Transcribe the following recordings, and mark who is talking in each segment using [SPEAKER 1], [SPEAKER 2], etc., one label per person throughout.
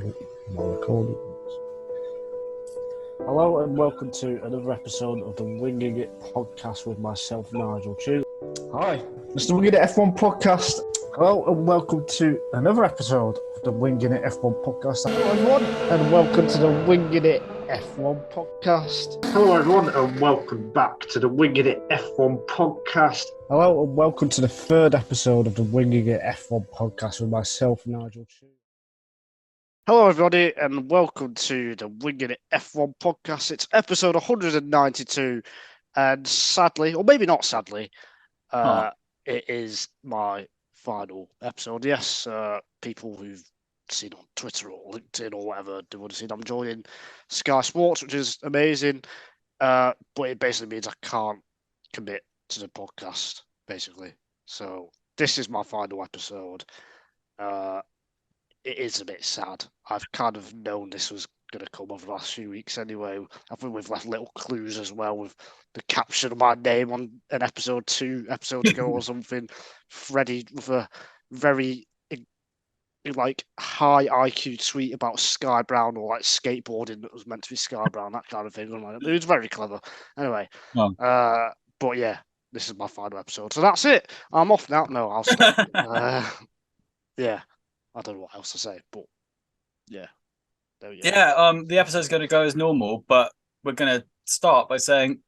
[SPEAKER 1] Recording. Hello and welcome to another episode of the Winging It podcast with myself, Nigel. Hi, Mr. Winging It F1 podcast. Hello and welcome to another episode of the Winging It F1 podcast. Hello everyone and welcome to the Winging It F1 podcast. Hello everyone and welcome back to the Winging It F1 podcast. Hello and welcome to the third episode of the Winging It F1 podcast with myself, Nigel. Hello everybody and welcome to the Winging It F1 podcast. It's episode 192 and sadly, or maybe not sadly, it is my final episode. Yes, people who've seen on Twitter or LinkedIn or whatever, they would have seen I'm joining Sky Sports, which is amazing. But it basically means I can't commit to the podcast, basically. So this is my final episode. It is a bit sad. I've kind of known this was going to come over the last few weeks anyway. I think we've left little clues as well with the caption of my name on an episode 2 episodes ago or something. Freddie with a very like high IQ tweet about Sky Brown or like skateboarding that was meant to be Sky Brown, that kind of thing. It was very clever. Anyway, but yeah, this is my final episode. So that's it. I'm off now. No, I'll stop. Yeah. I don't know what else to say, but yeah. There we go.
[SPEAKER 2] Yeah, the episode's going to go as normal, but we're going to start by saying,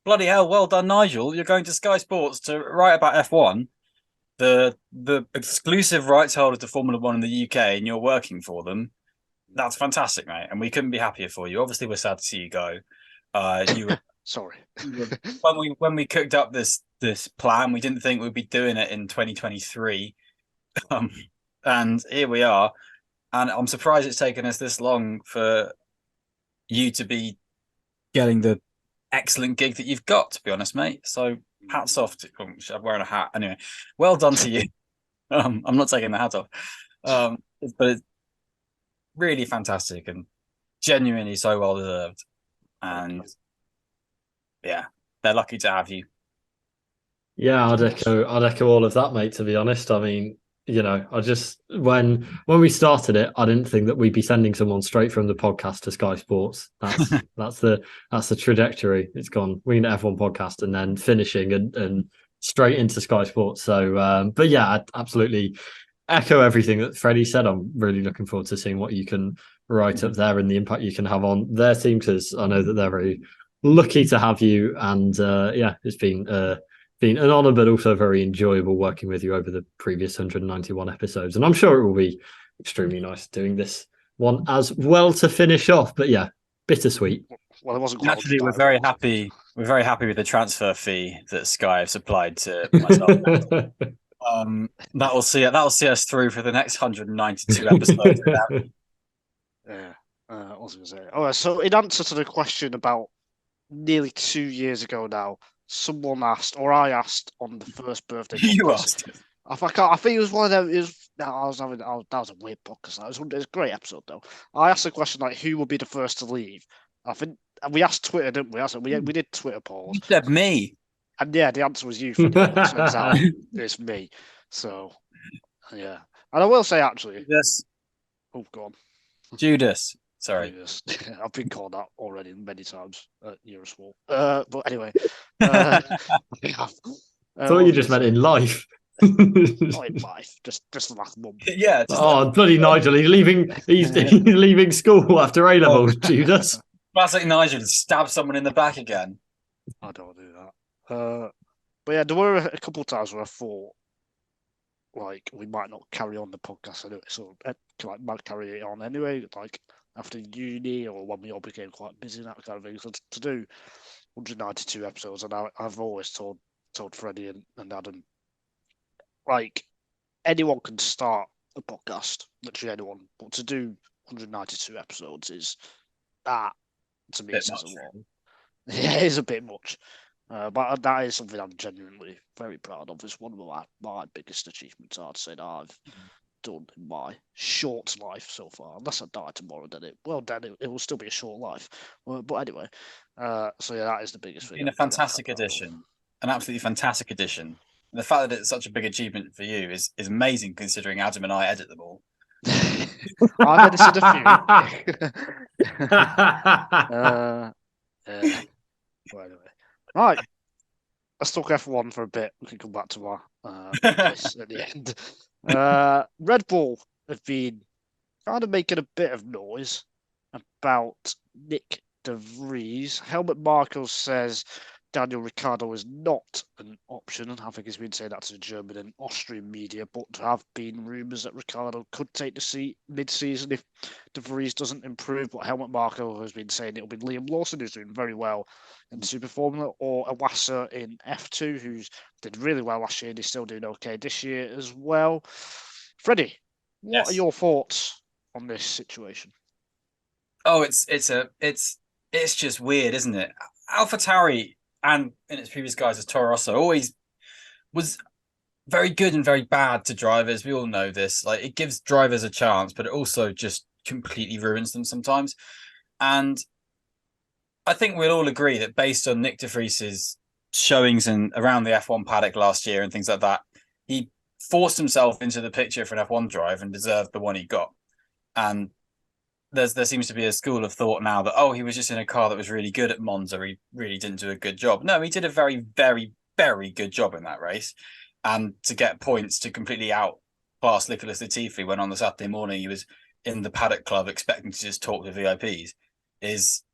[SPEAKER 2] bloody hell, well done, Nigel. You're going to Sky Sports to write about F1, the exclusive rights holder to Formula One in the UK, and you're working for them. That's fantastic, mate, and we couldn't be happier for you. Obviously, we're sad to see you go. You were
[SPEAKER 1] sorry.
[SPEAKER 2] when we cooked up this plan, we didn't think we'd be doing it in 2023. And here we are. And I'm surprised it's taken us this long for you to be getting the excellent gig that you've got, to be honest, mate. So hats off to I'm wearing a hat. Anyway, well done to you. I'm not taking the hat off. But it's really fantastic and genuinely so well deserved. And yeah, they're lucky to have you.
[SPEAKER 3] Yeah, I'd echo all of that, mate, to be honest. I mean, you know, I just when we started it, I didn't think that we'd be sending someone straight from the podcast to Sky Sports. That's the trajectory. It's gone. We need F1 podcast and then finishing and straight into Sky Sports. So, but yeah, I'd absolutely echo everything that Freddie said. I'm really looking forward to seeing what you can write up there and the impact you can have on their team, because I know that they're very lucky to have you. And yeah, it's been an honour, but also very enjoyable working with you over the previous 191 episodes. And I'm sure it will be extremely nice doing this one as well to finish off. But yeah, bittersweet.
[SPEAKER 1] Well, it wasn't quite.
[SPEAKER 2] Naturally, we're very happy. We're very happy with the transfer fee that Sky have supplied to myself. That'll see us through for the next 192 episodes.
[SPEAKER 1] Yeah, I was going to say. All right, so in answer to the question about nearly 2 years ago now, someone asked, or I asked on the first birthday.
[SPEAKER 2] You asked.
[SPEAKER 1] I think it was one of them. That was a weird podcast. It was a great episode though. I asked the question like, who would be the first to leave? I think we asked Twitter, didn't we? We did Twitter polls.
[SPEAKER 2] You said me.
[SPEAKER 1] And yeah, the answer was you. Turns out it's me. So yeah, and I will say actually,
[SPEAKER 2] yes.
[SPEAKER 1] Oh, go on.
[SPEAKER 2] Judas. Sorry.
[SPEAKER 1] I've been called that already many times at Eurosport. But anyway. I
[SPEAKER 3] thought you just meant in life.
[SPEAKER 1] Not in life, just the last month.
[SPEAKER 2] Yeah.
[SPEAKER 3] Bloody Nigel, he's leaving school after A levels, Judas.
[SPEAKER 2] Classic Nigel to stab someone in the back again.
[SPEAKER 1] I don't do that. But yeah, there were a couple of times where I thought like we might not carry on the podcast anyway, so like might carry it on anyway, like after uni or when we all became quite busy and that kind of thing. So to do 192 episodes, and I've always told Freddie and Adam, like anyone can start a podcast, literally anyone, but to do 192 episodes is that to me says a lot. Yeah, it is a bit much. But that is something I'm genuinely very proud of. It's one of my biggest achievements, I'd say, that I've done in my short life so far. Unless I die tomorrow, then it will still be a short life. But anyway, so yeah, that is the biggest thing.
[SPEAKER 2] It's been a fantastic addition, an absolutely fantastic addition. And the fact that it's such a big achievement for you is amazing, considering Adam and I edit them all.
[SPEAKER 1] I've edited a few. Right. Let's talk F1 for a bit. We can come back to our this at the end. Red Bull have been kind of making a bit of noise about Nyck de Vries. Helmut Marko says Daniel Ricciardo is not an option, and I think he's been saying that to German and Austrian media, but there have been rumours that Ricciardo could take the seat mid-season if de Vries doesn't improve, but Helmut Marko has been saying it'll be Liam Lawson, who's doing very well in Super Formula, or Iwasa in F2, who's did really well last year and he's still doing okay this year as well. Freddie, what are your thoughts on this situation?
[SPEAKER 2] Oh, it's just weird, isn't it? AlphaTauri and in its previous guys as Toro Rosso always was very good and very bad to drivers. We all know this. Like, it gives drivers a chance, but it also just completely ruins them sometimes. And I think we'll all agree that based on Nyck de Vries's showings and around the F1 paddock last year and things like that, he forced himself into the picture for an F1 drive and deserved the one he got. And there seems to be a school of thought now that, oh, he was just in a car that was really good at Monza. He really didn't do a good job. No, he did a very, very, very good job in that race. And to get points to completely outclass Nicholas Latifi when on the Saturday morning he was in the paddock club expecting to just talk to VIPs is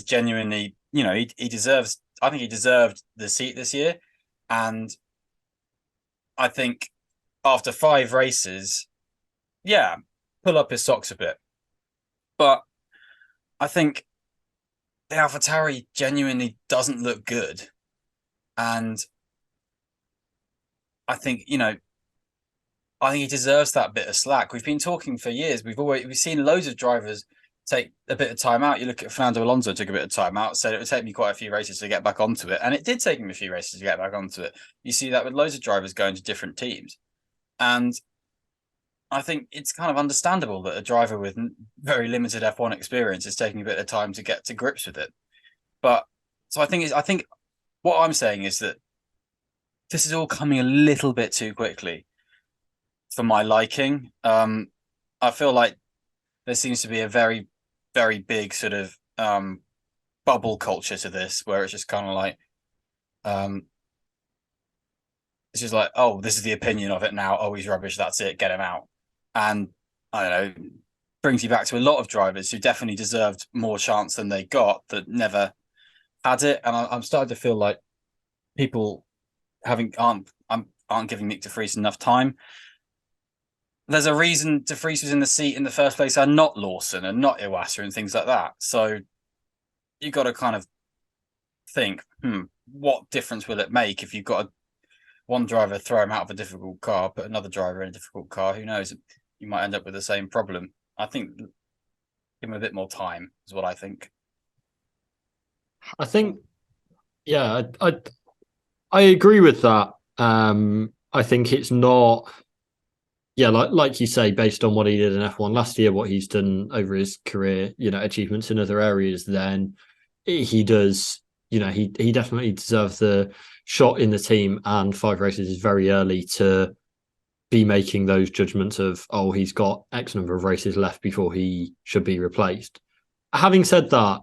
[SPEAKER 2] genuinely, he deserves, I think he deserved the seat this year. And I think after 5 races, yeah, pull up his socks a bit. But I think the AlphaTauri genuinely doesn't look good. And I think, I think he deserves that bit of slack. We've been talking for years. We've seen loads of drivers take a bit of time out. You look at Fernando Alonso took a bit of time out, said it would take me quite a few races to get back onto it. And it did take him a few races to get back onto it. You see that with loads of drivers going to different teams. And I think it's kind of understandable that a driver with very limited F1 experience is taking a bit of time to get to grips with it. But so I think what I'm saying is that this is all coming a little bit too quickly for my liking. I feel like there seems to be a very, very big sort of bubble culture to this, where it's just kind of like, it's just like, oh, this is the opinion of it now. Oh, he's rubbish. That's it. Get him out. And I don't know, brings you back to a lot of drivers who definitely deserved more chance than they got that never had it. And I'm starting to feel like people aren't giving Nyck de Vries enough time. There's a reason de Vries was in the seat in the first place and not Lawson and not Iwasa and things like that. So you got to kind of think, what difference will it make if you've got one driver throw him out of a difficult car, put another driver in a difficult car? Who knows? You might end up with the same problem. I think give him a bit more time is what I think.
[SPEAKER 3] I think, yeah, I agree with that. I think it's not, like you say, based on what he did in F1 last year, what he's done over his career, achievements in other areas, then he does, he definitely deserves the shot in the team, and 5 races is very early to be making those judgments of, oh, he's got X number of races left before he should be replaced. Having said that,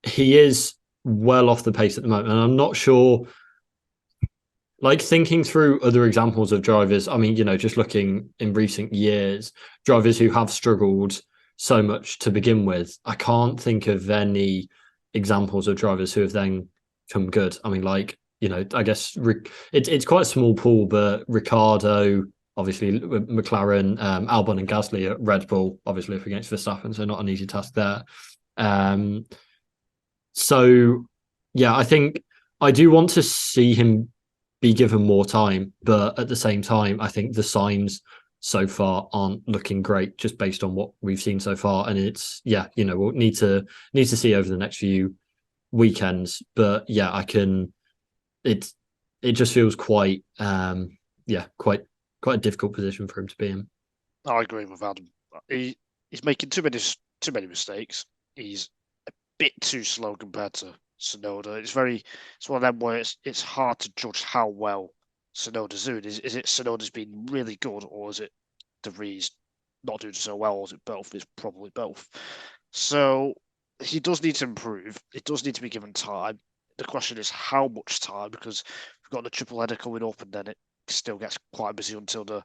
[SPEAKER 3] he is well off the pace at the moment, and I'm not sure, like, thinking through other examples of drivers, I mean, just looking in recent years, drivers who have struggled so much to begin with, I can't think of any examples of drivers who have then come good. I mean, like, I guess it's quite a small pool, but Ricciardo, obviously McLaren, Albon and Gasly at Red Bull, obviously up against Verstappen, so not an easy task there. So, yeah, I think I do want to see him be given more time, but at the same time, I think the signs so far aren't looking great, just based on what we've seen so far. And it's, we'll need to see over the next few weekends. But yeah, it just feels quite quite a difficult position for him to be in.
[SPEAKER 1] I agree with Adam. He's making too many mistakes. He's a bit too slow compared to Tsunoda. It's one of them where it's hard to judge how well Tsunoda's doing. Is it Tsunoda's been really good, or is it de Vries not doing so well, or is it both? It's probably both. So he does need to improve. It does need to be given time. The question is how much time, because we've got the triple header coming up, and then it still gets quite busy until the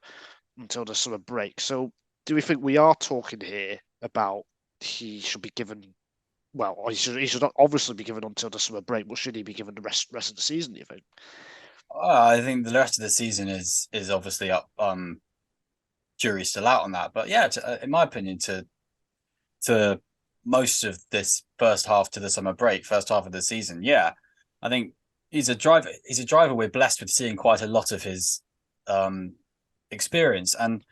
[SPEAKER 1] summer break. So do we think we are talking here about he should be given? Well, he should obviously be given until the summer break, but should he be given the rest of the season, do you think?
[SPEAKER 2] I think the rest of the season is obviously up. Jury's still out on that, but yeah, in my opinion, to most of this first half to the summer break, first half of the season, yeah, I think he's a driver. He's a driver we're blessed with seeing quite a lot of his experience, and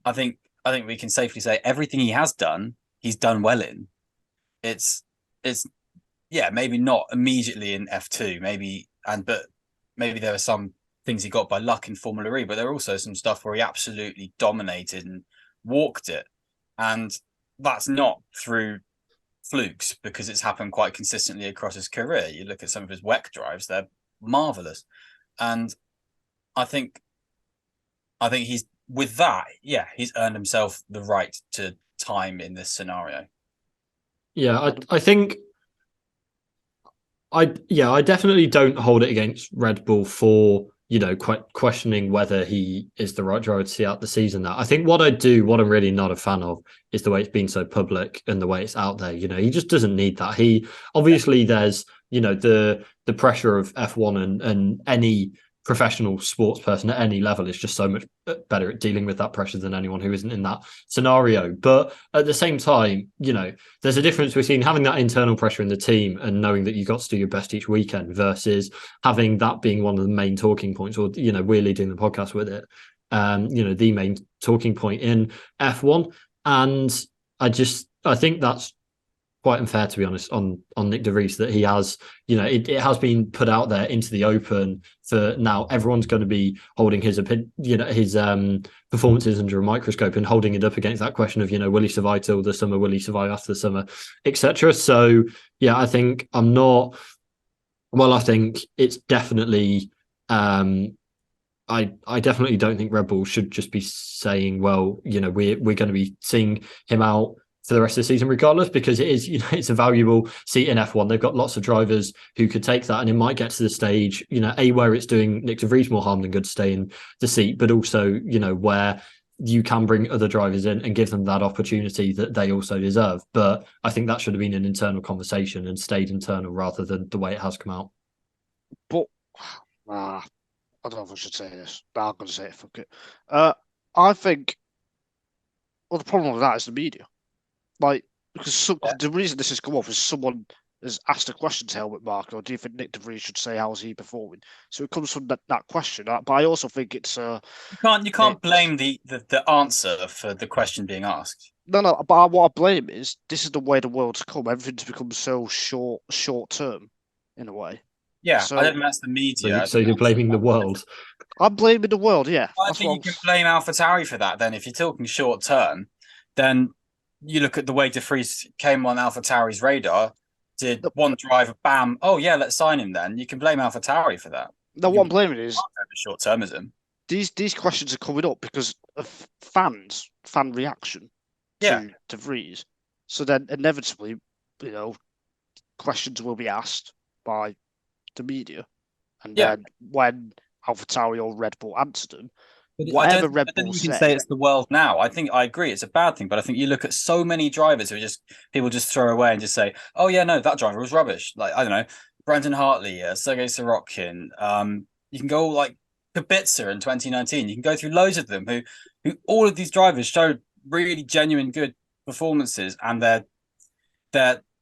[SPEAKER 2] I think we can safely say everything he has done, he's done well in. It's yeah, maybe not immediately in F2, but maybe there are some things he got by luck in Formula E, but there are also some stuff where he absolutely dominated and walked it. And that's not through flukes, because it's happened quite consistently across his career. You look at some of his WEC drives, they're marvelous. And I think he's, with that, yeah, he's earned himself the right to time in this scenario.
[SPEAKER 3] Yeah, I think I definitely don't hold it against Red Bull for, you know, questioning whether he is the right driver to see out the season. That I think what I'm really not a fan of is the way it's been so public and the way it's out there. You know, he just doesn't need that. He obviously, there's, you know, the pressure of F1 and any professional sports person at any level is just so much better at dealing with that pressure than anyone who isn't in that scenario. But at the same time, you know, there's a difference between having that internal pressure in the team and knowing that you've got to do your best each weekend versus having that being one of the main talking points, or, you know, we're leading the podcast with it, you know, the main talking point in F1. And I think that's quite unfair, to be honest, on Nyck de Vries, that he has, you know, it has been put out there into the open for now. Everyone's going to be holding his opinion, you know, his performances under a microscope and holding it up against that question of, you know, will he survive till the summer? Will he survive after the summer, etc. So yeah, I think it's definitely, I definitely don't think Red Bull should just be saying, well, you know, we're going to be seeing him out for the rest of the season regardless, because it is, you know, it's a valuable seat in F1. They've got lots of drivers who could take that, and it might get to the stage, you know, where it's doing Nyck de Vries more harm than good to stay in the seat, but also, you know, where you can bring other drivers in and give them that opportunity that they also deserve. But I think that should have been an internal conversation and stayed internal rather than the way it has come out.
[SPEAKER 1] But I don't know if I should say this, but I'm going to say it. Fuck it. I think, well, the problem with that is the media. Like, because the reason this has come up is someone has asked a question to Helmut Marko, or do you think Nyck de Vries should say how's he performing? So it comes from that question. But I also think it's
[SPEAKER 2] you can't blame the answer for the question being asked.
[SPEAKER 1] No, but what I blame is this is the way the world's come. Everything's become so short term, in a way.
[SPEAKER 2] Yeah,
[SPEAKER 1] so,
[SPEAKER 2] I don't think that's the media.
[SPEAKER 3] So you're blaming the world.
[SPEAKER 1] I'm blaming the world, yeah.
[SPEAKER 2] I think you can blame AlphaTauri for that then. If you're talking short term, then you look at the way de Vries came on AlphaTauri's radar, did one drive, bam, oh yeah, let's sign him then. You can blame AlphaTauri for that.
[SPEAKER 1] No, what I'm blaming is
[SPEAKER 2] short-termism.
[SPEAKER 1] These questions are coming up because of fan reaction to de Vries. So then inevitably, you know, questions will be asked by the media. And then when AlphaTauri or Red Bull answer them, whatever Red Bull
[SPEAKER 2] says, you can say it's the world now. I think I agree it's a bad thing, but I think you look at so many drivers who people just throw away and just say, oh yeah, no, that driver was rubbish. Like, I don't know, Brandon Hartley, Sergei Sorokin. You can go like Kubica in 2019. You can go through loads of them who all of these drivers showed really genuine good performances, and their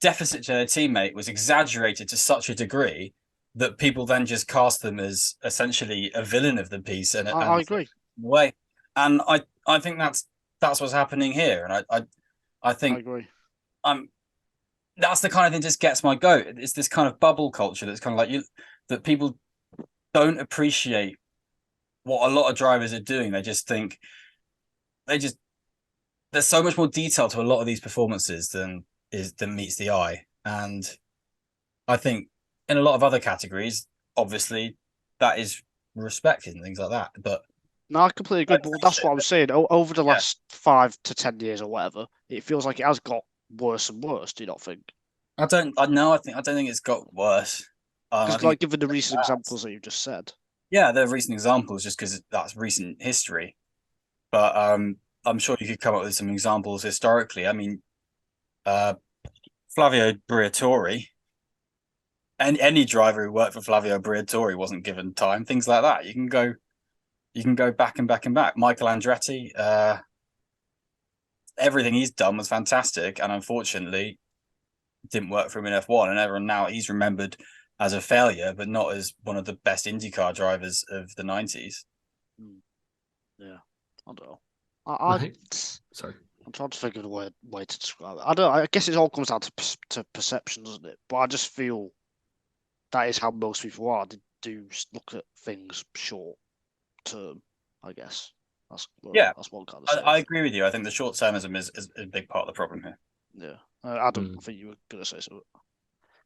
[SPEAKER 2] deficit to their teammate was exaggerated to such a degree that people then just cast them as essentially a villain of the piece. And
[SPEAKER 1] I agree.
[SPEAKER 2] Way, and I think that's what's happening here, and I think
[SPEAKER 1] I agree.
[SPEAKER 2] That's the kind of thing that just gets my goat. It's this kind of bubble culture that's kind of like that people don't appreciate what a lot of drivers are doing. They just think there's so much more detail to a lot of these performances than meets the eye, and I think in a lot of other categories, obviously, that is respected and things like that, but
[SPEAKER 1] No, I completely agree. But that's what I was saying. Over the last 5 to 10 years or whatever, it feels like it has got worse and worse. Do you not think?
[SPEAKER 2] I don't think it's got worse. I
[SPEAKER 1] Because,
[SPEAKER 2] think
[SPEAKER 1] like, given the recent examples that you just said.
[SPEAKER 2] yeah, they're recent examples just because that's recent history. But I'm sure you could come up with some examples historically. I mean, Flavio Briatore, and any driver who worked for Flavio Briatore wasn't given time. Things like that. You can go back and back and back. Michael Andretti, everything he's done was fantastic, and unfortunately, didn't work for him in F1. And everyone now he's remembered as a failure, but not as one of the best IndyCar drivers of the 90s.
[SPEAKER 1] Yeah, I don't know. Sorry, I'm trying to think of the way to describe it. I guess it all comes down to perception, doesn't it? But I just feel that is how most people are. They do look at things short term, I guess. That's one kind of.
[SPEAKER 2] I agree with you. I think the short termism is a big part of the problem here.
[SPEAKER 1] Yeah, Adam, I think you were going to say something.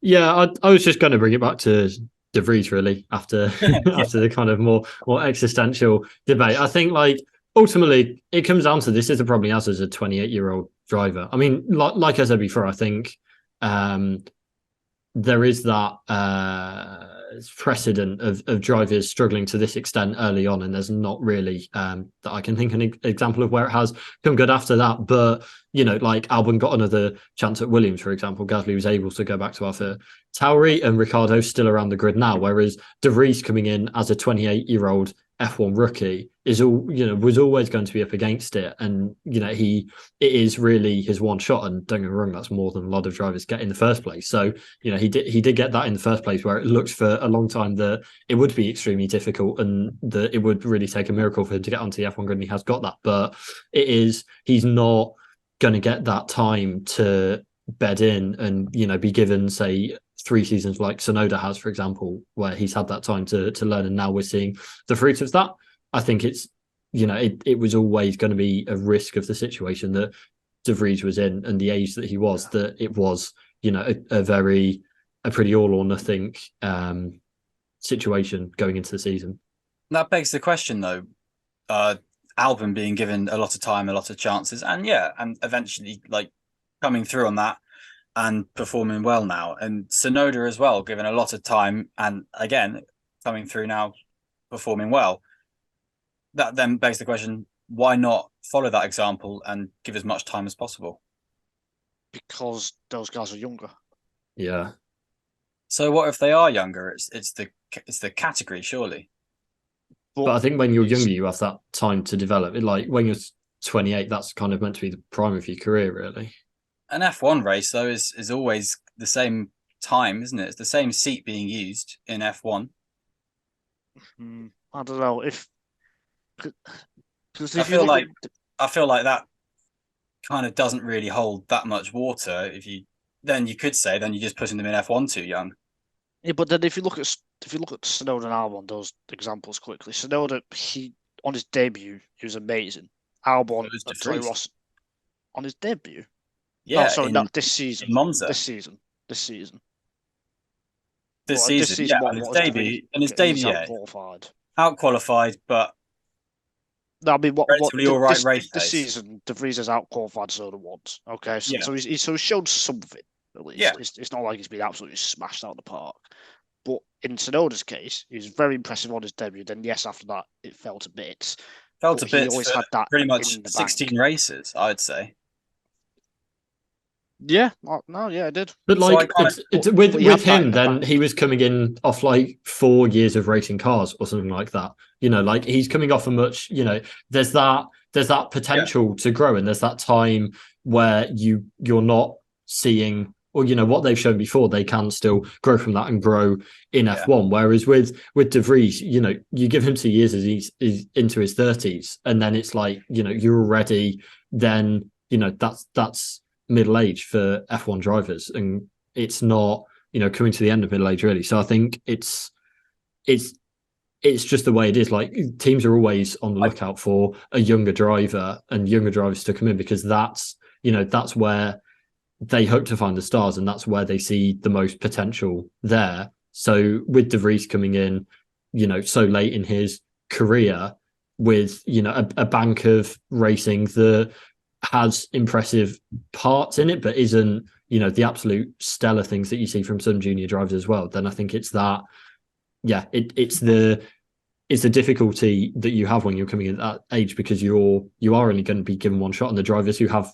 [SPEAKER 3] Yeah, I was just going to bring it back to De Vries really after after the kind of more existential debate. I think like ultimately it comes down to this is the problem he has as a 28-year-old driver. I mean, like I said before, I think there is that precedent of drivers struggling to this extent early on, and there's not really that I can think an example of where it has come good after that. But you know, like Albon got another chance at Williams, for example. Gasly was able to go back to AlphaTauri, and Ricciardo's still around the grid now. Whereas De Vries coming in as a 28-year-old F1 rookie was always going to be up against it, and it is really his one shot. And don't get me wrong, that's more than a lot of drivers get in the first place. So he did get that in the first place, where it looked for a long time that it would be extremely difficult and that it would really take a miracle for him to get onto the F1 grid. And he has got that, but he's not going to get that time to bed in and be given, say, 3 seasons like Tsunoda has, for example, where he's had that time to learn, and now we're seeing the fruits of that. I think it's it was always going to be a risk of the situation that De Vries was in and the age that he was, that it was a pretty all or nothing situation going into the season.
[SPEAKER 2] That begs the question though, Albon being given a lot of time, a lot of chances, and eventually like coming through on that and performing well now, and Tsunoda as well, given a lot of time and again coming through now, performing well. That then begs the question: why not follow that example and give as much time as possible?
[SPEAKER 1] Because those guys are younger.
[SPEAKER 3] Yeah.
[SPEAKER 2] So what if they are younger? It's the category, surely.
[SPEAKER 3] But I think when you're younger, you have that time to develop. Like when you're 28, that's kind of meant to be the prime of your career, really.
[SPEAKER 2] An F1 race, though, is always the same time, isn't it? It's the same seat being used in F1.
[SPEAKER 1] I don't know if
[SPEAKER 2] I feel like that kind of doesn't really hold that much water. You could say you're just putting them in F1 too young.
[SPEAKER 1] Yeah, but then if you look at Tsunoda and Albon, those examples quickly. Tsunoda, on his debut, he was amazing. Albon at Tony Ross on his debut.
[SPEAKER 2] Yeah,
[SPEAKER 1] not this season.
[SPEAKER 2] In Monza.
[SPEAKER 1] This season.
[SPEAKER 2] This season,
[SPEAKER 1] on
[SPEAKER 2] his debut, out qualified, but
[SPEAKER 1] no, I mean, this
[SPEAKER 2] race
[SPEAKER 1] season, De Vries has out qualified Tsunoda once. Okay, so he's shown something at least. Yeah. It's not like he's been absolutely smashed out of the park. But in Tsunoda's case, he was very impressive on his debut. Then yes, after that, it fell to bits.
[SPEAKER 2] He always had that pretty much 16 races, I'd say.
[SPEAKER 1] Yeah, no, yeah, I did.
[SPEAKER 3] But like, with him, then he was coming in off like 4 years of racing cars or something like that. Like he's coming off a much. There's that potential to grow, and there's that time where you're not seeing, or what they've shown before, they can still grow from that and grow in F1. Whereas with De Vries, you give him 2 years as he's into his 30s, and then it's like you're already then that's middle age for F1 drivers, and it's not coming to the end of middle age really. So I think it's just the way it is. Like teams are always on the lookout for a younger driver and younger drivers to come in, because that's where they hope to find the stars, and that's where they see the most potential there. So with De Vries coming in so late in his career, with, a bank of racing that has impressive parts in it, but isn't, the absolute stellar things that you see from some junior drivers as well, then I think it's that, it's the difficulty that you have when you're coming at that age, because you are only going to be given one shot, and the drivers who have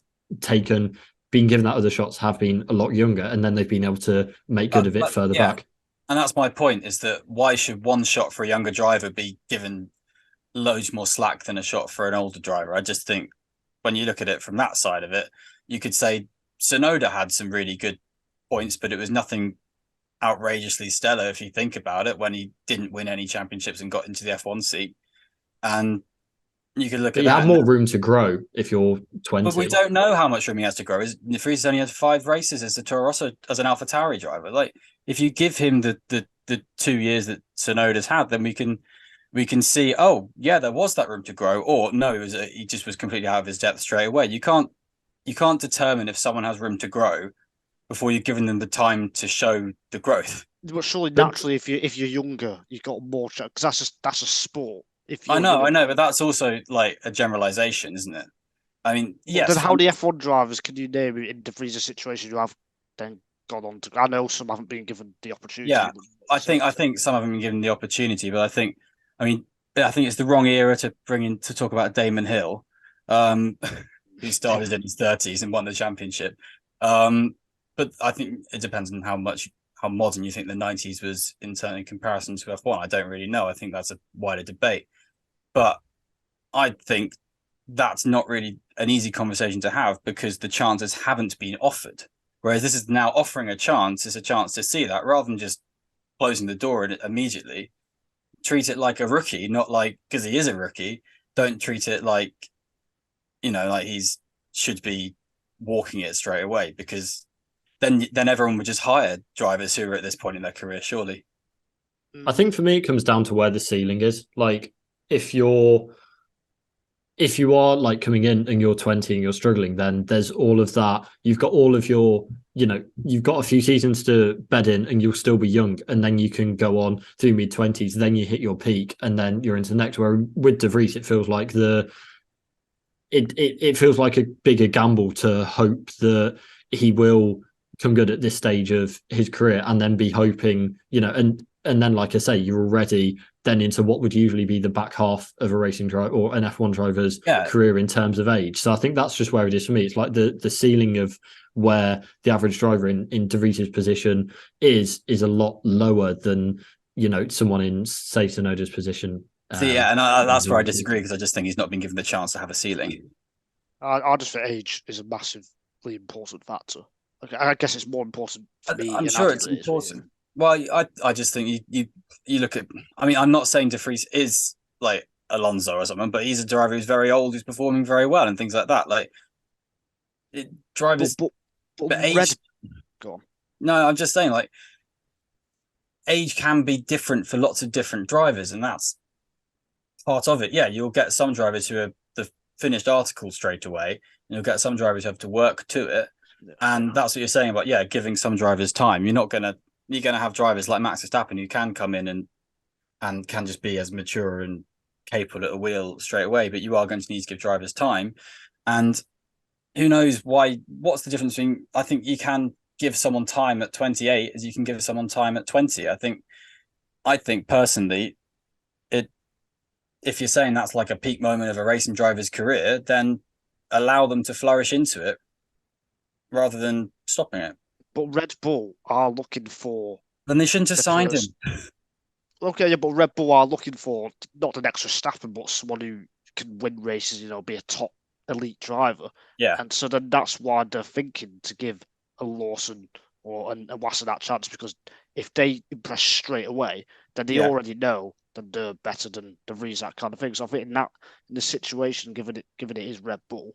[SPEAKER 3] been given that other shots have been a lot younger, and then they've been able to make good of it further back.
[SPEAKER 2] And that's my point, is that why should one shot for a younger driver be given loads more slack than a shot for an older driver? I just think when you look at it from that side of it, you could say Tsunoda had some really good points, but it was nothing outrageously stellar if you think about it, when he didn't win any championships and got into the F1 seat. And you could look at that.
[SPEAKER 3] You have more room to grow if you're 20.
[SPEAKER 2] But we don't know how much room he has to grow. De Vries only had 5 races as a Toro Rosso, as an AlphaTauri driver. Like, if you give him the 2 years that Tsunoda's had, then we can see, oh yeah, there was that room to grow, or no, he just was completely out of his depth straight away. You can't determine if someone has room to grow before you've given them the time to show the growth.
[SPEAKER 4] But surely, naturally, if you're younger, you've got more chance, because that's a sport.
[SPEAKER 2] I know, but that's also like a generalization, isn't it? I mean, yes.
[SPEAKER 4] Then how many F1 drivers can you name in De Vries' situation who have then gone on to? I know some haven't been given the opportunity.
[SPEAKER 2] Yeah, I think some haven't been given the opportunity, but I think it's the wrong era to bring in to talk about Damon Hill, who started in his 30s and won the championship. But I think it depends on how modern you think the 90s was in comparison to F1. I don't really know. I think that's a wider debate. But I think that's not really an easy conversation to have, because the chances haven't been offered. Whereas this is now offering a chance. It's a chance to see that, rather than just closing the door immediately. Treat it like a rookie, not like, because he is a rookie. Don't treat it like, like he's should be walking it straight away, because then everyone would just hire drivers who are at this point in their career, surely.
[SPEAKER 3] I think for me, it comes down to where the ceiling is. Like, if you are like coming in and you're 20 and you're struggling, then there's all of that. You've got all of your, you've got a few seasons to bed in, and you'll still be young. And then you can go on through mid-20s, then you hit your peak, and then you're into the next. Where with De Vries, it feels like it feels like a bigger gamble to hope that he will come good at this stage of his career, and then be hoping, and then, like I say, you're already then into what would usually be the back half of a racing driver or an F1 driver's career in terms of age. So I think that's just where it is for me. It's like the ceiling of where the average driver in De Vries' position is a lot lower than, someone in, say, Tsunoda's position.
[SPEAKER 2] That's where I disagree, because I just think he's not been given the chance to have a ceiling.
[SPEAKER 4] I just think age is a massively important factor. Okay, I guess it's more important for me.
[SPEAKER 2] I'm sure it's important. Well, I just think you look at. I mean, I'm not saying De Vries is like Alonso or something, but he's a driver who's very old, who's performing very well, and things like that. Like, drivers, but age.
[SPEAKER 4] Go on.
[SPEAKER 2] No, I'm just saying, like, age can be different for lots of different drivers, and that's part of it. Yeah, you'll get some drivers who are the finished article straight away, and you'll get some drivers who have to work to it. And that's what you're saying about, giving some drivers time. You're gonna have drivers like Max Verstappen who can come in and can just be as mature and capable at a wheel straight away, but you are going to need to give drivers time. And who knows what's the difference between, I think you can give someone time at 28 as you can give someone time at 20. I think personally, if you're saying that's like a peak moment of a racing driver's career, then allow them to flourish into it, rather than stopping it.
[SPEAKER 4] But Red Bull are looking for...
[SPEAKER 2] Then they shouldn't have signed him.
[SPEAKER 4] Okay, but Red Bull are looking for not an extra Verstappen, but someone who can win races, be a top elite driver.
[SPEAKER 2] Yeah.
[SPEAKER 4] And so then that's why they're thinking to give a Lawson or a Wasser that chance, because if they impress straight away, then they already know that they're better than De Vries, that kind of thing. So I think in the situation, given it is Red Bull,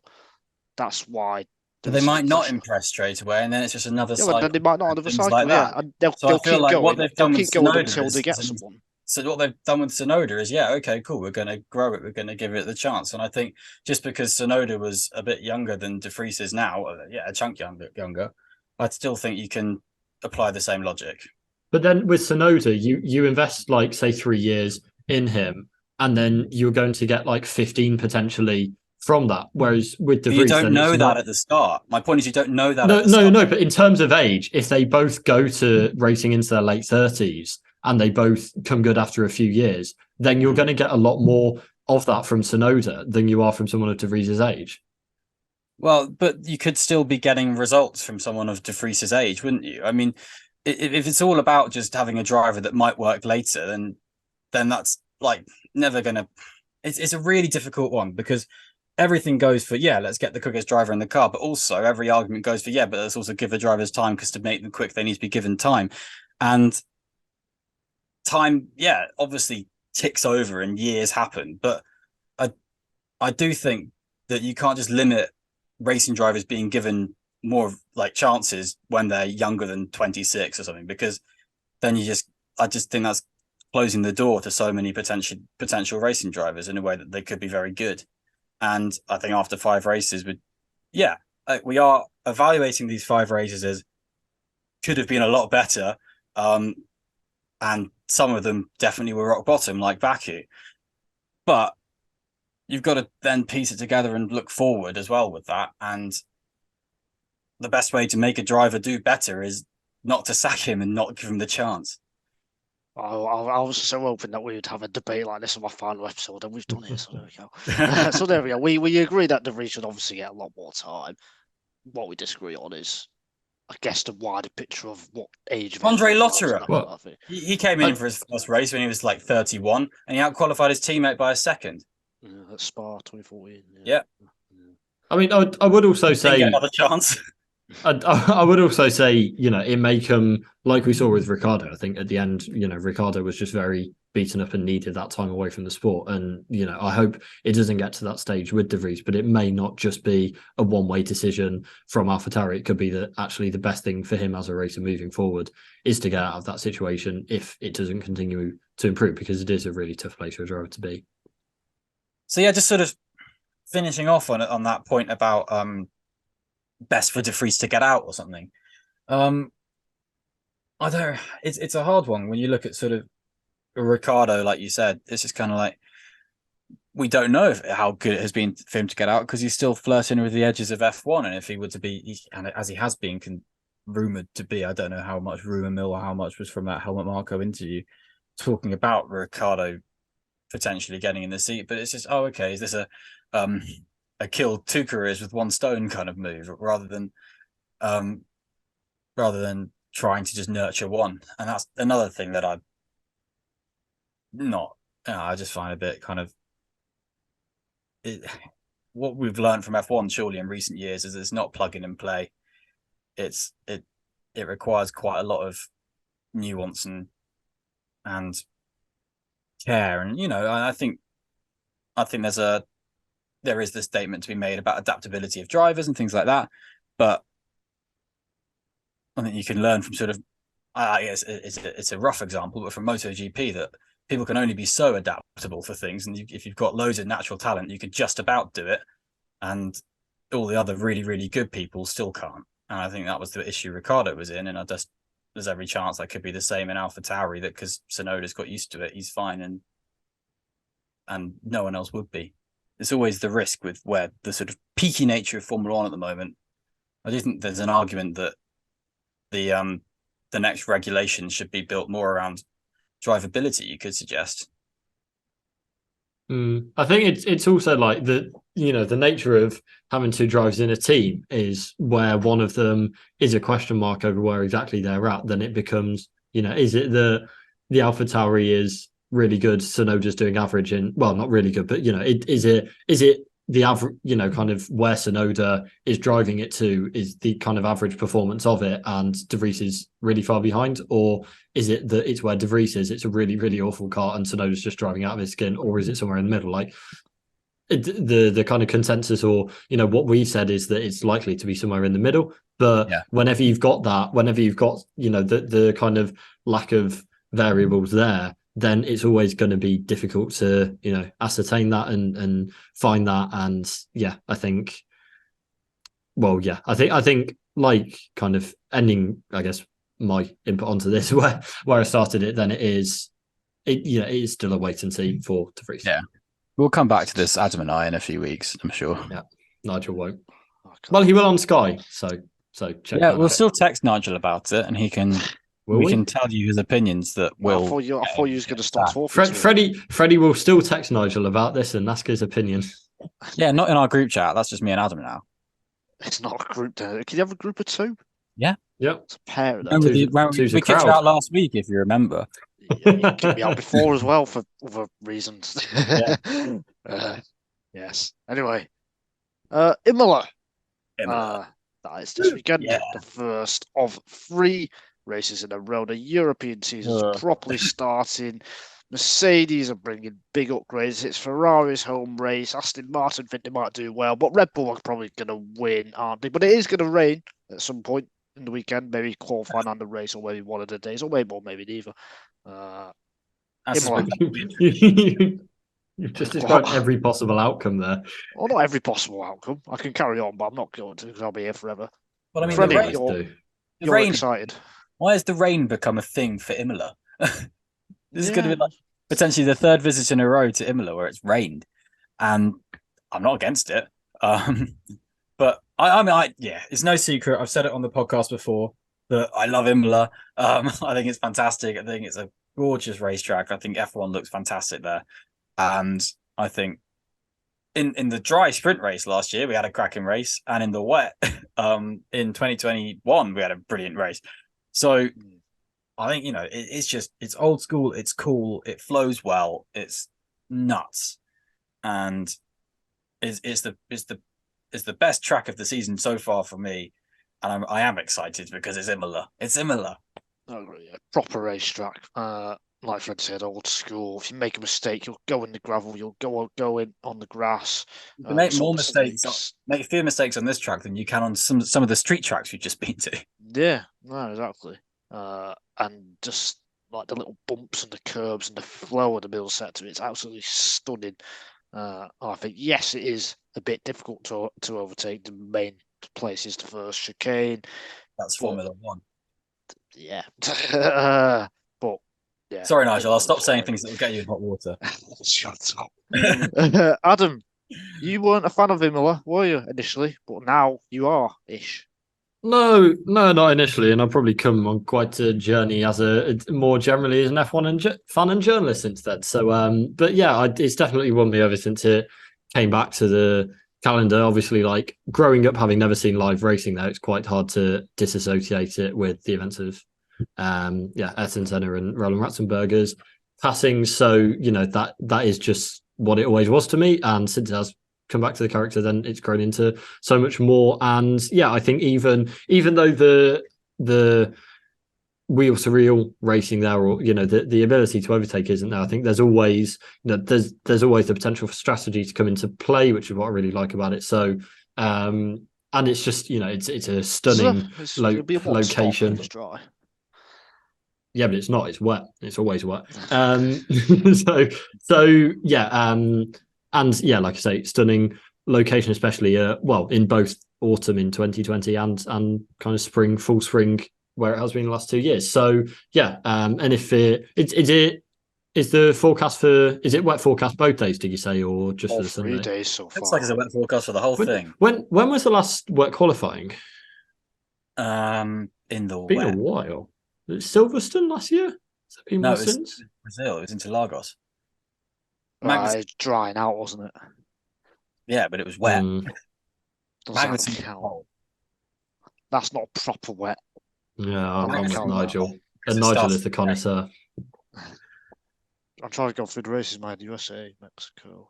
[SPEAKER 4] that's why.
[SPEAKER 2] But they might not impress straight away, and then it's just another cycle.
[SPEAKER 4] Then they might not have another cycle,
[SPEAKER 2] like that.
[SPEAKER 4] And they'll keep
[SPEAKER 2] like
[SPEAKER 4] going.
[SPEAKER 2] What they've done with Tsunoda
[SPEAKER 4] until they get someone.
[SPEAKER 2] So what they've done with Tsunoda is, okay, cool, we're going to grow it, we're going to give it the chance. And I think just because Tsunoda was a bit younger than De Vries is now, a chunk younger, I still think you can apply the same logic.
[SPEAKER 3] But then with Tsunoda, you invest, like, say, 3 years in him, and then you're going to get like 15 potentially from that. Whereas with De
[SPEAKER 2] But you
[SPEAKER 3] Vries,
[SPEAKER 2] don't
[SPEAKER 3] then
[SPEAKER 2] know
[SPEAKER 3] it's
[SPEAKER 2] that
[SPEAKER 3] not.
[SPEAKER 2] at the start. My point is, you don't know that
[SPEAKER 3] No,
[SPEAKER 2] at the
[SPEAKER 3] no,
[SPEAKER 2] start.
[SPEAKER 3] no. But in terms of age, if they both go to racing into their late 30s and they both come good after a few years, then you're going to get a lot more of that from Tsunoda than you are from someone of De Vries's age.
[SPEAKER 2] Well, but you could still be getting results from someone of De Vries's age, wouldn't you? I mean, if it's all about just having a driver that might work later, then that's like never gonna. It's a really difficult one because everything goes for let's get the quickest driver in the car, but also every argument goes for but let's also give the drivers time because to make them quick, they need to be given time, and time, obviously ticks over and years happen, but I do think that you can't just limit racing drivers being given more like chances when they're younger than 26 or something, because then I just think that's closing the door to so many potential racing drivers in a way that they could be very good. And I think after 5 races, we are evaluating these 5 races as could have been a lot better, and some of them definitely were rock bottom, like Baku. But you've got to then piece it together and look forward as well with that. And the best way to make a driver do better is not to sack him and not give him the chance.
[SPEAKER 4] I was so hoping that we would have a debate like this on my final episode, and we've done it. So there we go. So there we go. We agree that De Vries should obviously get a lot more time. What we disagree on is, I guess, the wider picture of what age.
[SPEAKER 2] Andre Lotterer.
[SPEAKER 3] Well,
[SPEAKER 2] he came in for his first race when he was like 31, and he outqualified his teammate by a second.
[SPEAKER 4] At Spa 2014.
[SPEAKER 2] Yeah.
[SPEAKER 3] I mean, I would also say
[SPEAKER 2] get another chance.
[SPEAKER 3] I would also say, it may come like we saw with Ricciardo. I think at the end, Ricciardo was just very beaten up and needed that time away from the sport. And, I hope it doesn't get to that stage with De Vries, but it may not just be a one-way decision from AlphaTauri. It could be that actually the best thing for him as a racer moving forward is to get out of that situation if it doesn't continue to improve, because it is a really tough place for a driver to be.
[SPEAKER 2] So, just sort of finishing off on that point about best for De Vries to get out or something. I don't. It's a hard one when you look at sort of Ricciardo, like you said. It's just kind of like we don't know how good it has been for him to get out because he's still flirting with the edges of F1, and if he were to be, and as he has been rumored to be, I don't know how much rumor mill or how much was from that Helmut Marko interview talking about Ricciardo potentially getting in the seat, but it's just okay, is this a kill 2 careers with 1 stone kind of move rather than trying to just nurture one? And that's another thing that I just find a bit kind of what we've learned from F1 surely in recent years is it's not plug in and play. It requires quite a lot of nuance and care, and I think there is this statement to be made about adaptability of drivers and things like that, but I think you can learn from sort of it's a rough example, but from MotoGP that people can only be so adaptable for things, and if you've got loads of natural talent, you could just about do it, and all the other really, really good people still can't. And I think that was the issue Ricciardo was in, and there's every chance that could be the same in AlphaTauri, that because Tsunoda's got used to it, he's fine, and no one else would be. It's always the risk with where the sort of peaky nature of Formula One at the moment. I do think there's an argument that the next regulation should be built more around drivability, you could suggest.
[SPEAKER 3] I think it's also like the nature of having 2 drivers in a team is where one of them is a question mark over where exactly they're at. Then it becomes, is it the AlphaTauri is really good, Tsunoda's doing average, and well, not really good, but is it the average, kind of where Tsunoda is driving it to is the kind of average performance of it, and De Vries is really far behind? Or is it that it's where De Vries is, it's a really, really awful car and Tsunoda's just driving out of his skin? Or is it somewhere in the middle? Like the kind of consensus, or what we've said is that it's likely to be somewhere in the middle. But whenever you've got the kind of lack of variables there, then it's always going to be difficult to ascertain that and find that. And I think like kind of ending, I guess, my input onto this where I started it, then it is it is still a wait and see for De Vries.
[SPEAKER 2] Yeah. We'll come back to this, Adam and I, in a few weeks, I'm sure.
[SPEAKER 3] Yeah, Nigel won't. Well, he will on Sky, so check that
[SPEAKER 2] we'll
[SPEAKER 3] out.
[SPEAKER 2] still text Nigel about it, and he can. We can tell you his opinions that will.
[SPEAKER 4] I thought you was going to start talking.
[SPEAKER 3] Freddie will still text Nigel about this and ask his opinion.
[SPEAKER 2] Yeah, not in our group chat. That's just me and Adam now.
[SPEAKER 4] It's not a group. Can you have a group of two?
[SPEAKER 2] Yeah.
[SPEAKER 3] Yep.
[SPEAKER 4] It's a pair of them.
[SPEAKER 2] Remember we kicked you out last week, if you remember.
[SPEAKER 4] You kicked me out before as well for other reasons.
[SPEAKER 2] Yeah.
[SPEAKER 4] Yes. Anyway, Imola.
[SPEAKER 2] Imola.
[SPEAKER 4] That is this weekend. Yeah. The first of 3 races in a row. The European season's properly starting. Mercedes are bringing big upgrades. It's Ferrari's home race. Aston Martin think they might do well, but Red Bull are probably going to win, aren't they? But it is going to rain at some point in the weekend, maybe qualifying on the race, or maybe one of the days, or maybe more, maybe neither.
[SPEAKER 3] You've just described every possible outcome there.
[SPEAKER 4] Well, not every possible outcome. I can carry on, but I'm not going to because I'll be here forever.
[SPEAKER 2] Well, I mean,
[SPEAKER 4] Freddie,
[SPEAKER 2] you're
[SPEAKER 4] excited.
[SPEAKER 2] Why has the rain become a thing for Imola? This is going to be like potentially the 3rd visit in a row to Imola where it's rained, and I'm not against it. But I mean, it's no secret. I've said it on the podcast before that I love Imola. I think it's fantastic. I think it's a gorgeous racetrack. I think F1 looks fantastic there, and I think in the dry sprint race last year we had a cracking race, and in the wet, in 2021 we had a brilliant race. So I think it's old school. It's cool. It flows well. It's nuts, and it's the best track of the season so far for me, and I am excited because it's Imola. It's Imola.
[SPEAKER 4] Oh, yeah. Proper racetrack. Like Fred said, old school. If you make a mistake, you'll go in the gravel. You'll go in on the grass.
[SPEAKER 2] You can make more mistakes. Make fewer mistakes on this track than you can on some of the street tracks you've just been to.
[SPEAKER 4] Yeah, no, exactly. And just like the little bumps and the curbs and the flow of the middle sector, it's absolutely stunning. I think yes, it is a bit difficult to overtake. The main place is the first chicane.
[SPEAKER 2] That's Formula One.
[SPEAKER 4] Yeah, but yeah.
[SPEAKER 2] Sorry, Nigel. I'll stop saying things that will get you in hot water.
[SPEAKER 4] Shut up, Adam. You weren't a fan of Imola, were you initially? But now you are ish.
[SPEAKER 3] No, not initially, and I've probably come on quite a journey as a more generally as an F1 fan and journalist instead. So, but yeah, it's definitely won me over since it came back to the calendar. Obviously, like growing up, having never seen live racing there, it's quite hard to disassociate it with the events of, Ayrton Senna and Roland Ratzenberger's passing. So, that is just what it always was to me, and since it has come back to the character, then it's grown into so much more. And yeah, I think even though the wheel to reel racing there, or the ability to overtake isn't there, I think there's always there's always the potential for strategy to come into play, which is what I really like about it. So and it's just it's a stunning location. Yeah, but it's not. It's wet. It's always wet. So yeah. And yeah, like I say, stunning location, especially in both autumn in 2020 and kind of full spring where it has been the last 2 years. So yeah, and if is the forecast is it wet forecast both days? Did you say, or just for the Sunday?
[SPEAKER 4] 3 days so far.
[SPEAKER 2] Looks like it's a wet forecast for the whole thing.
[SPEAKER 3] When was the last wet qualifying?
[SPEAKER 2] In the
[SPEAKER 3] been a while. Silverstone last year? Has it been more since?
[SPEAKER 2] Brazil. It was Interlagos.
[SPEAKER 4] It's drying out, wasn't it?
[SPEAKER 2] Yeah, but it was wet.
[SPEAKER 4] Does that count? That's not proper wet.
[SPEAKER 3] Yeah, I'm with Nigel. And Nigel is the connoisseur.
[SPEAKER 4] I'm trying to go through the races, man. USA, Mexico.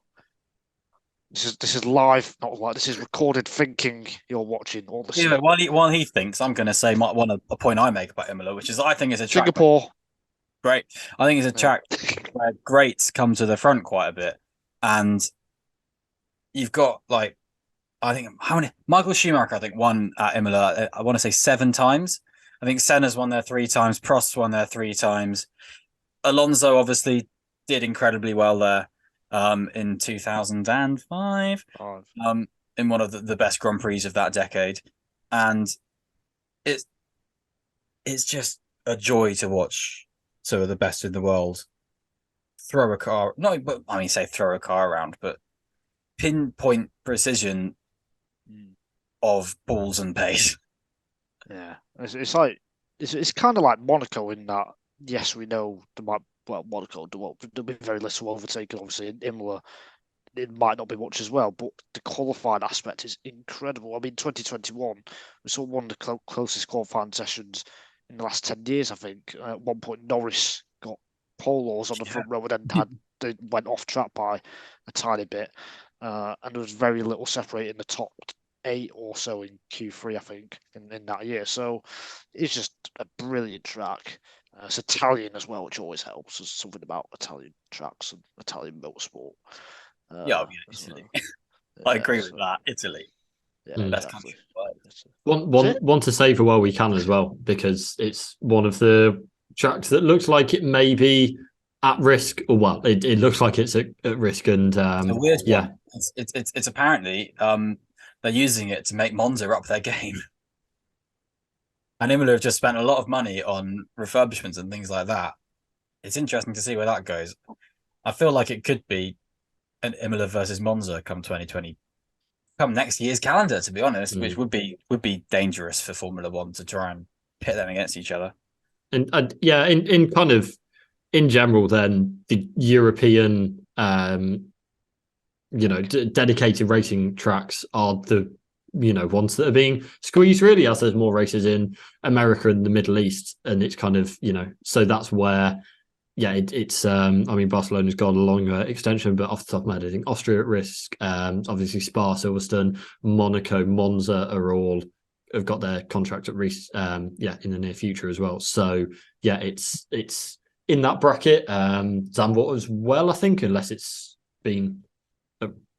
[SPEAKER 4] This is live, not live. This is recorded thinking. You're watching all the.
[SPEAKER 2] Yeah, while he thinks, I'm going to say a point I make about Imola, which is I think it's a track.
[SPEAKER 4] Singapore.
[SPEAKER 2] Great. I think it's a track where greats come to the front quite a bit, and you've got I think how many? Michael Schumacher, I think, won at Imola. I want to say 7 times. I think Senna's won there 3 times. Prost's won there 3 times. Alonso obviously did incredibly well there in 2005, in one of the best Grand Prix of that decade, and it's just a joy to watch. So the best in the world throw a car. No, but I mean, say throw a car around, but pinpoint precision of balls and pace.
[SPEAKER 4] Yeah, it's like it's kind of like Monaco in that. Yes, we know Monaco there'll be very little overtaking. Obviously, in Imola, it might not be much as well, but the qualifying aspect is incredible. I mean, 2021, we saw one of the closest qualifying sessions in the last 10 years, I think. At one point, Norris got polos on the front row, and then they went off track by a tiny bit, and there was very little separating the top 8 or so in Q3, I think, in that year. So it's just a brilliant track. It's Italian as well, which always helps. There's something about Italian tracks and Italian motorsport.
[SPEAKER 2] Italy. I agree with that. Italy.
[SPEAKER 4] Yeah,
[SPEAKER 2] best
[SPEAKER 4] exactly.
[SPEAKER 2] country.
[SPEAKER 3] Want to savour while we can as well, because it's one of the tracks that looks like it may be at risk, or well, it looks like it's at risk. And
[SPEAKER 2] It's a weird one. It's apparently they're using it to make Monza up their game. And Imola have just spent a lot of money on refurbishments and things like that. It's interesting to see where that goes. I feel like it could be an Imola versus Monza come next year's calendar, to be honest, which would be dangerous for Formula One to try and pit them against each other.
[SPEAKER 3] And in kind of in general, then the European dedicated racing tracks are the ones that are being squeezed, really, as there's more races in America and the Middle East, and it's kind of so that's where it's I mean, Barcelona's got a longer extension, but off the top of my head, I think Austria at risk, obviously Spa, Silverstone, Monaco, Monza have got their contract at risk in the near future as well. So it's in that bracket. Zandvoort as well, I think, unless it's been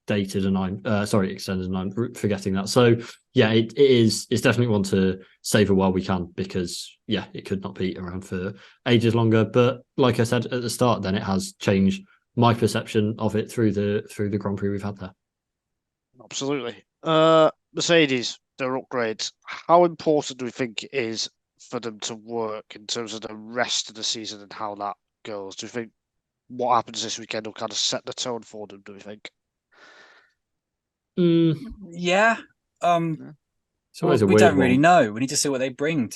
[SPEAKER 3] updated and extended, and I'm forgetting that. So it's definitely one to savour while we can, because it could not be around for ages longer. But like I said at the start, then it has changed my perception of it through the Grand Prix we've had there.
[SPEAKER 4] Absolutely. Mercedes, their upgrades, how important do we think it is for them to work in terms of the rest of the season and how that goes? Do you think what happens this weekend will kind of set the tone for them, do we think?
[SPEAKER 2] Yeah.
[SPEAKER 3] We
[SPEAKER 2] don't really know. We need to see what they bring.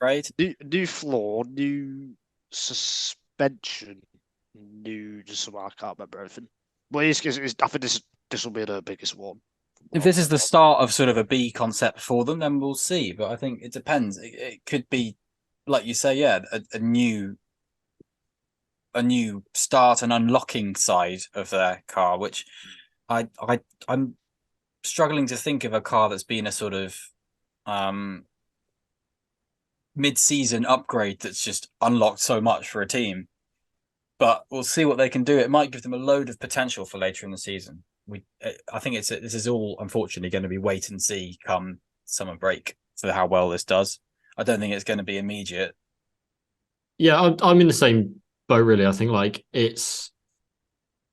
[SPEAKER 2] Right?
[SPEAKER 4] New floor, new suspension, new I can't remember everything. Well, I think this will be the biggest one.
[SPEAKER 2] If this is the start of sort of a B concept for them, then we'll see. But I think it depends. It could be, like you say, a new start and unlocking side of their car, which I'm struggling to think of a car that's been a sort of mid-season upgrade that's just unlocked so much for a team. But we'll see what they can do. It might give them a load of potential for later in the season. I think this is all unfortunately going to be wait and see come summer break for how well this does. I don't think it's going to be immediate.
[SPEAKER 3] Yeah, I'm in the same boat, really. I think it's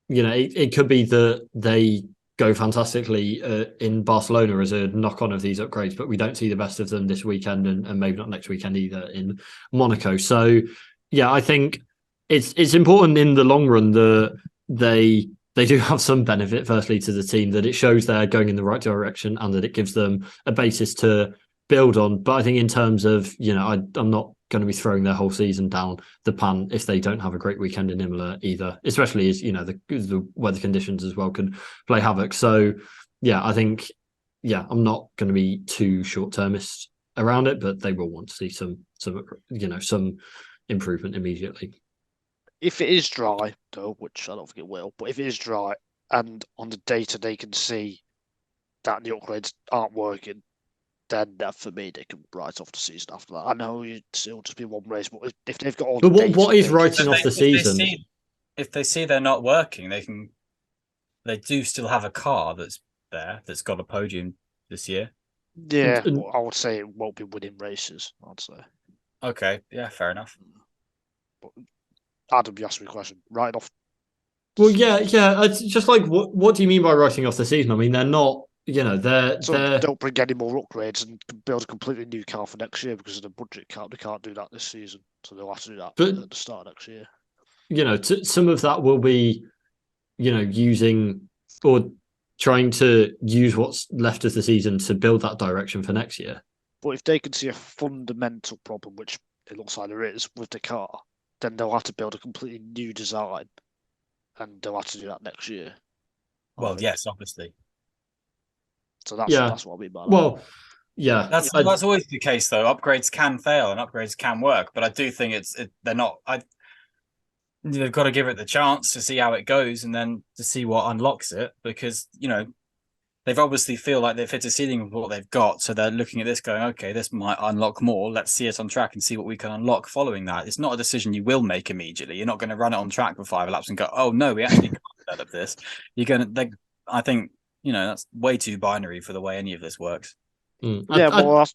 [SPEAKER 3] it could be that they go fantastically in Barcelona as a knock-on of these upgrades, but we don't see the best of them this weekend, and maybe not next weekend either in Monaco. So I think it's important in the long run that they do have some benefit, firstly, to the team, that it shows they're going in the right direction and that it gives them a basis to build on. But I think in terms of, I'm not going to be throwing their whole season down the pan if they don't have a great weekend in Imola either, especially as, the weather conditions as well can play havoc. So, I think, I'm not going to be too short-termist around it, but they will want to see some improvement immediately.
[SPEAKER 4] If it is dry, though, which I don't think it will, but if it is dry and on the data they can see that the upgrades aren't working, then for me they can write off the season after that. I know it'll just be one race, but if they've got all the data,
[SPEAKER 3] what is writing off the season?
[SPEAKER 2] If they see they're not working, they do still have a car that's got a podium this year.
[SPEAKER 4] Yeah, I would say it won't be winning races. I'd say.
[SPEAKER 2] Okay, yeah, fair enough.
[SPEAKER 4] But Adam, you asked me a question. Right off.
[SPEAKER 3] Well, it's just like, what do you mean by writing off the season? I mean, they're not, they're
[SPEAKER 4] don't bring any more upgrades and build a completely new car for next year because of the budget cap. They can't do that this season, so they'll have to do that at the start of next year.
[SPEAKER 3] some of that will be, using or trying to use what's left of the season to build that direction for next year.
[SPEAKER 4] But if they can see a fundamental problem, which it looks like there is with the car, then they'll have to build a completely new design, and they'll have to do that next year.
[SPEAKER 2] Well, yes, obviously.
[SPEAKER 4] So that's what I mean by that.
[SPEAKER 3] Well, yeah,
[SPEAKER 2] that's always the case, though. Upgrades can fail and upgrades can work, but I do think they're not. They've got to give it the chance to see how it goes, and then to see what unlocks it, because they've obviously feel like they've hit a ceiling with what they've got, so they're looking at this going, okay, this might unlock more. Let's see it on track and see what we can unlock following that. It's not a decision you will make immediately. You're not going to run it on track for 5 laps and go, oh no, we actually can't develop this. I think that's way too binary for the way any of this works.
[SPEAKER 4] Go on.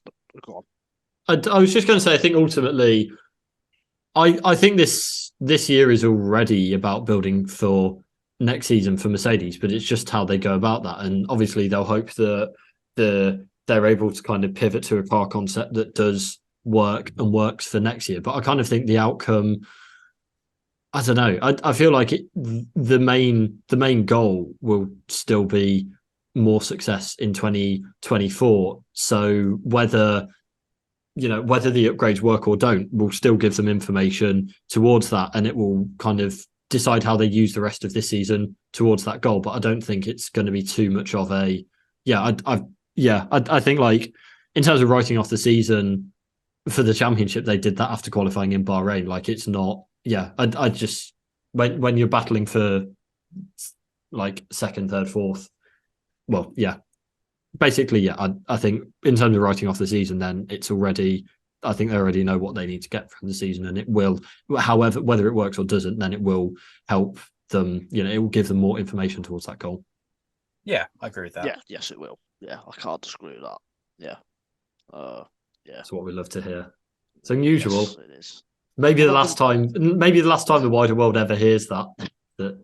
[SPEAKER 3] I was just going to say, I think ultimately, I think this year is already about building for next season for Mercedes, but it's just how they go about that. And obviously they'll hope that they're able to kind of pivot to a car concept that does work and works for next year. But I kind of think the outcome, I don't know. I feel like the main goal will still be more success in 2024. So whether the upgrades work or don't, we'll still give them information towards that, and it will kind of decide how they use the rest of this season towards that goal. But I don't think it's going to be too much of a I think, like, in terms of writing off the season for the championship, they did that after qualifying in Bahrain. Like, it's not I just when you're battling for like second, third, fourth, basically, I think in terms of writing off the season, then it's already, I think they already know what they need to get from the season, and it will, however, whether it works or doesn't, then it will help them, it will give them more information towards that goal.
[SPEAKER 2] Yeah, I agree with that.
[SPEAKER 4] Yeah, yes, it will. Yeah, I can't disagree with that. Yeah.
[SPEAKER 3] That's what we love to hear. It's unusual.
[SPEAKER 4] Yes, it is.
[SPEAKER 3] Maybe the last time the wider world ever hears that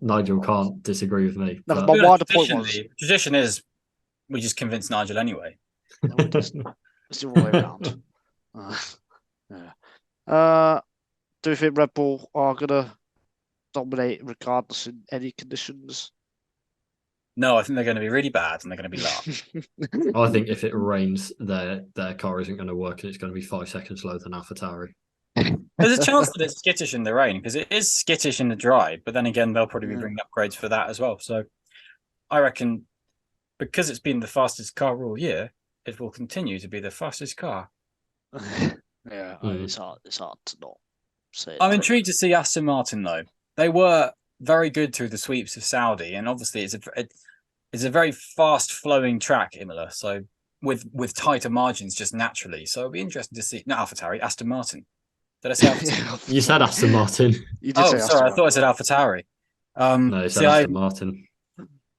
[SPEAKER 3] Nigel can't disagree with me.
[SPEAKER 4] No, my wider point was,
[SPEAKER 2] tradition is we just convince Nigel anyway.
[SPEAKER 4] No, it's the other way around. Do you think Red Bull are gonna dominate regardless in any conditions?
[SPEAKER 2] No, I think they're going to be really bad and they're going to be last.
[SPEAKER 3] I think if it rains, their car isn't going to work, and it's going to be 5 seconds slower than AlphaTauri.
[SPEAKER 2] There's a chance that it's skittish in the rain, because it is skittish in the dry, but then again, they'll probably be bringing upgrades for that as well. So I reckon, because it's been the fastest car all year, it will continue to be the fastest car.
[SPEAKER 4] It's hard to not say.
[SPEAKER 2] I'm intrigued to see Aston Martin, though. They were very good through the sweeps of Saudi, and obviously it's a very fast-flowing track, Imola, so with tighter margins just naturally. So it'll be interesting to see. Not AlphaTauri, Aston Martin. Did I say AlphaTauri?
[SPEAKER 3] You said Aston Martin.
[SPEAKER 4] You did say
[SPEAKER 2] sorry, I thought I said AlphaTauri.
[SPEAKER 3] No, you said Aston Martin.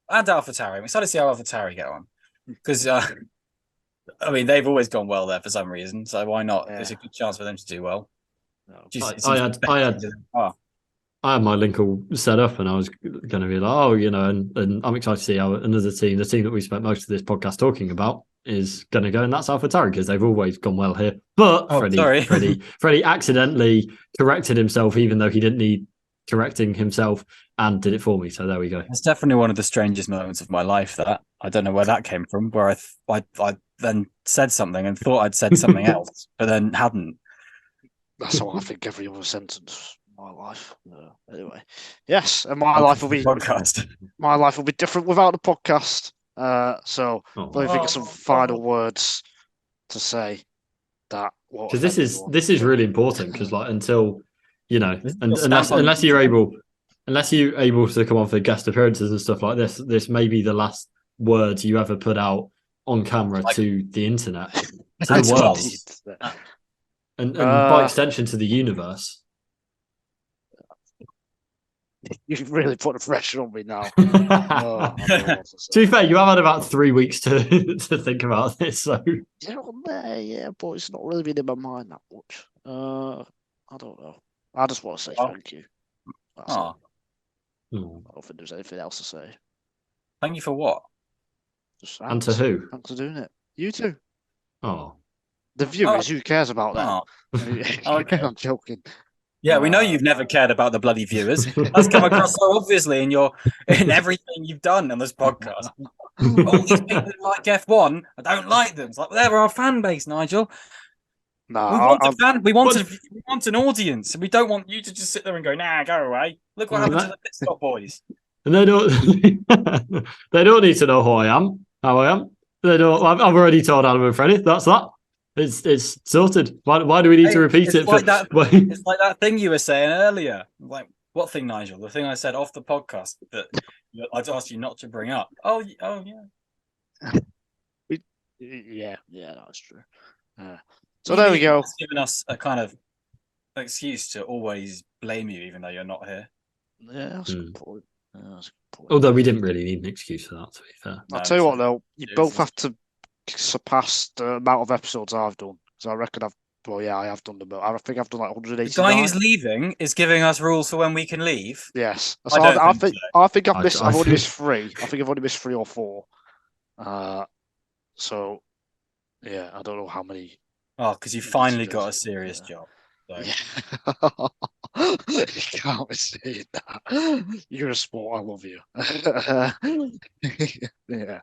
[SPEAKER 2] And AlphaTauri. I'm excited to see how AlphaTauri get on, because they've always gone well there for some reason. So why not? Yeah. There's a good chance for them to do well.
[SPEAKER 3] I had my link all set up, and I was going to be like, and I'm excited to see how another team, the team that we spent most of this podcast talking about, is going to go, and that's AlphaTauri, because they've always gone well here. But Freddie accidentally corrected himself, even though he didn't need correcting himself, and did it for me. So there we go.
[SPEAKER 2] It's definitely one of the strangest moments of my life. That I don't know where that came from. Where I then said something and thought I'd said something else, but then hadn't.
[SPEAKER 4] That's how I think every other sentence. My life. Anyway, yes, and my life will be
[SPEAKER 2] podcast.
[SPEAKER 4] My life will be different without the podcast. So let me think of some final words to say. That
[SPEAKER 3] because this is really important, because until unless you're able to come on for guest appearances and stuff like this may be the last words you ever put out on camera to the internet, to the world, and by extension to the universe.
[SPEAKER 4] You've really put the pressure on me now. To
[SPEAKER 3] be fair, you have had about 3 weeks to think about this. So
[SPEAKER 4] but it's not really been in my mind that much. I don't know. I just want to say thank you. I don't think there's anything else to say.
[SPEAKER 2] Thank you for what?
[SPEAKER 3] And to who?
[SPEAKER 4] Thanks for doing it. You too.
[SPEAKER 3] Oh.
[SPEAKER 4] The viewers, who cares about that?
[SPEAKER 2] Okay.
[SPEAKER 4] I'm joking.
[SPEAKER 2] Yeah, we know you've never cared about the bloody viewers. That's come across so obviously in everything you've done on this podcast. All these people who like F1, I don't like them. It's like they're our fan base, Nigel.
[SPEAKER 4] No,
[SPEAKER 2] We want an audience. We don't want you to just sit there and go, nah, go away. Look what happened to the pit stop boys.
[SPEAKER 3] And they don't they don't need to know who I am, how I am. They don't. I've already told Adam and Freddie. That's that. It's sorted. Why do we need to repeat it?
[SPEAKER 2] Like it's like that thing you were saying earlier. Like, what thing, Nigel? The thing I said off the podcast that I'd asked you not to bring up. Oh yeah.
[SPEAKER 4] Yeah, that's true. So there we go.
[SPEAKER 2] It's given us a kind of excuse to always blame you, even though you're not here.
[SPEAKER 4] Yeah, that's a good point.
[SPEAKER 3] Although we didn't really need an excuse for that, to be fair.
[SPEAKER 4] I'll tell you what, though, you both have to surpass the amount of episodes I've done. So I reckon I have done them. I think I've done like 189.
[SPEAKER 2] The guy who's leaving is giving us rules for when we can leave.
[SPEAKER 4] Yes.
[SPEAKER 2] So
[SPEAKER 4] I think I've missed. I've only missed 3. I think I've only missed 3 or 4. So yeah, I don't know how many.
[SPEAKER 2] Oh, because you finally got a serious job. So.
[SPEAKER 4] Yeah. You can't be saying that. You're a sport. I love you. Yeah.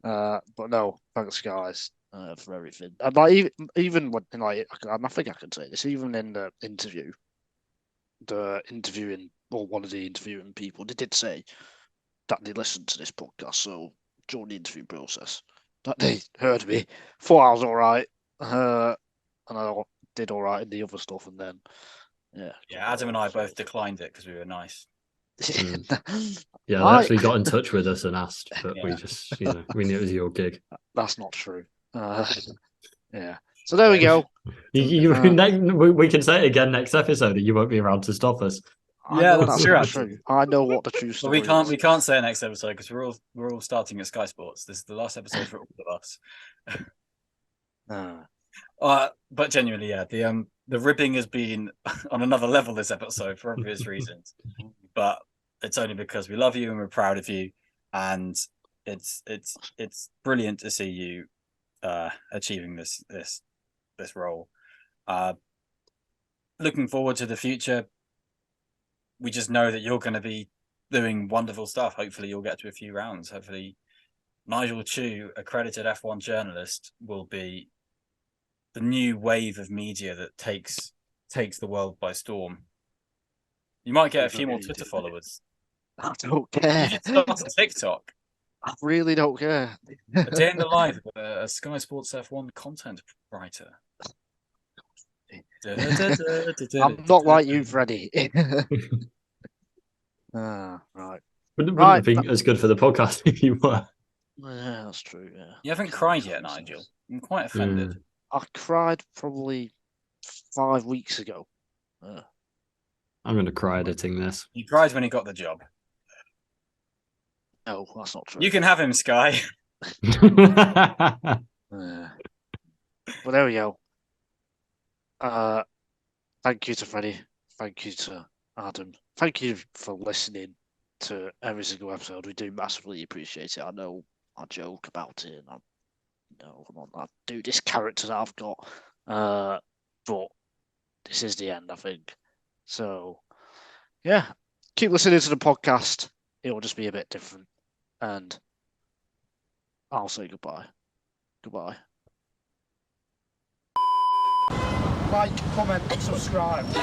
[SPEAKER 4] But no, thanks guys for everything. And like even when like I think I can say this, even in the interview, one of the interviewing people, they did say that they listened to this podcast. So during the interview process, that they heard me, thought I was all right, and I did all right in the other stuff, and then yeah,
[SPEAKER 2] Adam and I both declined it because we were nice.
[SPEAKER 3] Yeah, they actually got in touch with us and asked, but we just, we knew it was your gig.
[SPEAKER 4] That's not true. Yeah. So there we go.
[SPEAKER 3] We can say it again next episode, and you won't be around to stop us.
[SPEAKER 2] Yeah, that's true.
[SPEAKER 4] I know what the true story
[SPEAKER 2] is. We can't say it next episode because we're all starting at Sky Sports. This is the last episode for all of us. But genuinely, yeah, the ribbing has been on another level this episode for obvious reasons. But it's only because we love you and we're proud of you, and it's brilliant to see you achieving this role. Looking forward to the future. We just know that you're going to be doing wonderful stuff. Hopefully, you'll get to a few rounds. Hopefully, Nigel Chu, accredited F1 journalist, will be the new wave of media that takes the world by storm. You might get a few more Twitter followers.
[SPEAKER 4] I don't care.
[SPEAKER 2] You should start on TikTok.
[SPEAKER 4] I really don't care.
[SPEAKER 2] A day in the life of a Sky Sports F1 content writer.
[SPEAKER 4] I'm not like you, Freddie. Right.
[SPEAKER 3] Wouldn't be as good for the podcast if you were.
[SPEAKER 4] Yeah, that's true. Yeah.
[SPEAKER 2] You haven't cried yet, Nigel. I'm quite offended.
[SPEAKER 4] I cried probably 5 weeks ago.
[SPEAKER 3] I'm going to cry editing this.
[SPEAKER 2] He cried when he got the job.
[SPEAKER 4] No, that's not true.
[SPEAKER 2] You can have him, Sky.
[SPEAKER 4] Well, there we go. Thank you to Freddie. Thank you to Adam. Thank you for listening to every single episode. We do massively appreciate it. I know I joke about it, and I do this character that I've got, but this is the end, I think. So, yeah, keep listening to the podcast. It'll just be a bit different, and I'll say goodbye. Goodbye. Like, comment, subscribe.